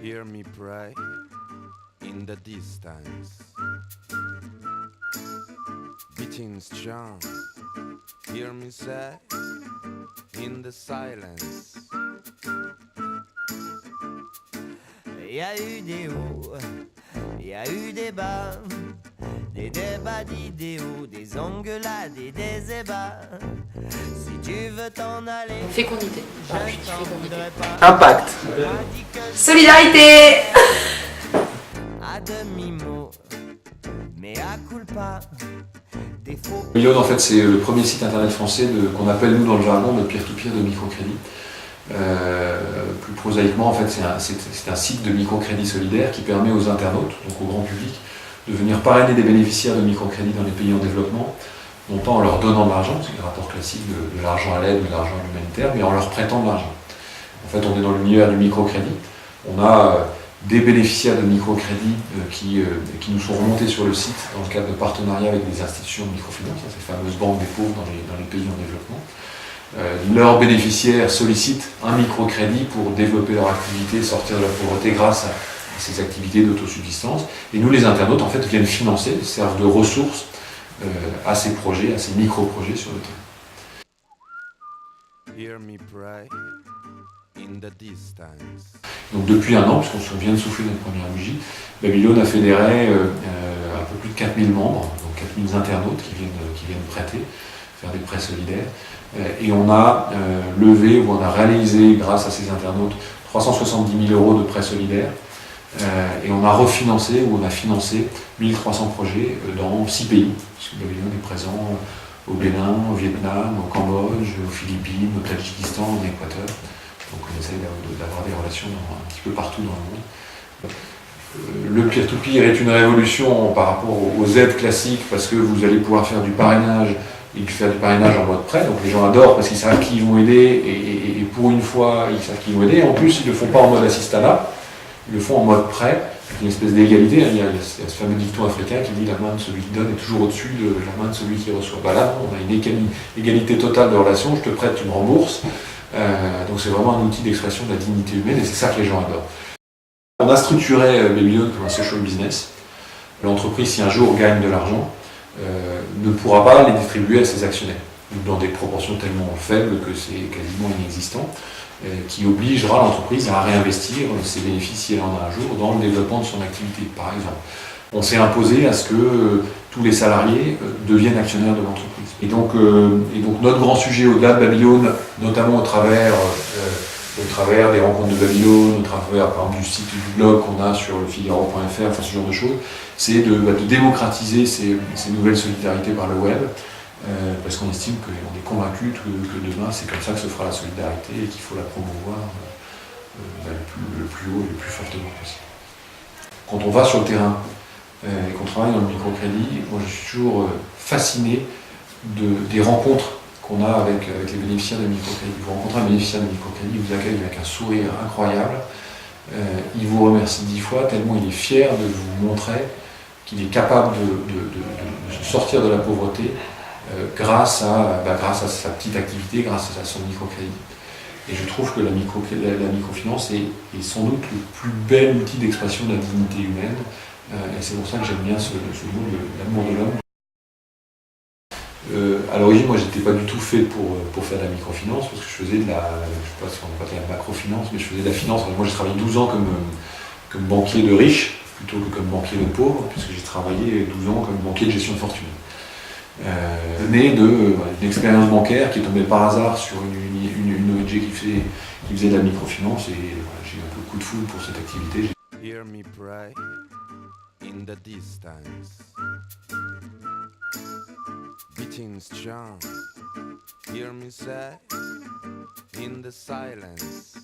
Hear me pray in the distance. Beating strong. Hear me say in the silence. Y a eu des hauts, y a eu des bas, des débats d'idéaux, des engueulades et des ébats. Si tu veux t'en aller, Fécondité. Voilà, je dis fécondité. Impact. Solidarité. à demi-mot, mais à culpa, des faux. Babylone, en fait, c'est le premier site internet français qu'on appelle, nous, dans le jargon, de peer-to-peer de microcrédit. Plus prosaïquement, en fait, c'est un site de microcrédit solidaire qui permet aux internautes, donc au grand public, de venir parrainer des bénéficiaires de microcrédit dans les pays en développement, non pas en leur donnant de l'argent, c'est le rapport classique de l'argent à l'aide ou de l'argent humanitaire, mais en leur prêtant de l'argent. En fait, on est dans l'univers du microcrédit. On a des bénéficiaires de microcrédit qui nous sont remontés sur le site dans le cadre de partenariats avec des institutions de microfinance, ces fameuses banques des pauvres dans les pays en développement. Leurs bénéficiaires sollicitent un microcrédit pour développer leur activité, sortir de la pauvreté grâce à ces activités d'autosubsistance. Et nous, les internautes, en fait, viennent financer, servent de ressources à ces projets, à ces micro-projets sur le terrain. Hear me pray in the distance. Donc depuis un an, puisqu'on vient de souffler notre première bougie, Babylone a fédéré un peu plus de 4000 membres, donc 4000 internautes qui viennent prêter, faire des prêts solidaires. Et on a levé, ou on a réalisé, grâce à ces internautes, 370 000 € de prêts solidaires. Et on a refinancé, ou on a financé 1300 projets dans 6 pays, puisque Babylone est présent au Bénin, au Vietnam, au Cambodge, aux Philippines, au Tadjikistan, au Équateur. Donc on essaie d'avoir des relations un petit peu partout dans le monde. Le peer-to-peer est une révolution par rapport aux aides classiques, parce que vous allez pouvoir faire du parrainage, et faire du parrainage en mode prêt, donc les gens adorent parce qu'ils savent qui ils vont aider, et pour une fois ils savent qui ils vont aider. En plus, ils ne le font pas en mode assistanat, ils le font en mode prêt, une espèce d'égalité. Il y a ce fameux dicton africain qui dit la main de celui qui donne est toujours au-dessus de la main de celui qui reçoit. Bah là, on a une égalité totale de relation, je te prête, tu me rembourses. Donc c'est vraiment un outil d'expression de la dignité humaine, et c'est ça que les gens adorent. On a structuré Babylone comme un social business. L'entreprise, si un jour gagne de l'argent, ne pourra pas les distribuer à ses actionnaires, dans des proportions tellement faibles que c'est quasiment inexistant, qui obligera l'entreprise à réinvestir ses bénéfices, si elle en a un jour, dans le développement de son activité, par exemple. On s'est imposé à ce que tous les salariés deviennent actionnaires de l'entreprise. Et donc notre grand sujet au-delà de Babylone, notamment au travers des rencontres de Babylone, au travers par exemple du site du blog qu'on a sur le Figaro.fr, enfin ce genre de choses, c'est de démocratiser ces nouvelles solidarités par le web, parce qu'on estime qu'on est convaincu que demain c'est comme ça que se fera la solidarité et qu'il faut la promouvoir le plus haut et le plus fortement possible. Quand on va sur le terrain et qu'on travaille dans le microcrédit, moi je suis toujours fasciné des rencontres qu'on a avec les bénéficiaires de microcrédit. Vous rencontrez un bénéficiaire de microcrédit, il vous accueille avec un sourire incroyable, il vous remercie 10 fois, tellement il est fier de vous montrer qu'il est capable de sortir de la pauvreté grâce à sa petite activité, grâce à son microcrédit. Et je trouve que la microfinance est sans doute le plus bel outil d'expression de la dignité humaine, et c'est pour ça que j'aime bien ce mot, l'amour de l'homme. À l'origine, moi, j'étais pas du tout fait pour faire de la microfinance, parce que je faisais je sais pas si on appelle de la macrofinance, mais je faisais de la finance. Moi, j'ai travaillé 12 ans comme banquier de riches, plutôt que comme banquier de pauvres, puisque j'ai travaillé 12 ans comme banquier de gestion de fortune. Né d'une expérience bancaire qui est tombée par hasard sur une ONG qui faisait de la microfinance, et j'ai eu un peu le coup de foudre pour cette activité. Hear me pray in the distance. Beating strong. Hear me say in the silence.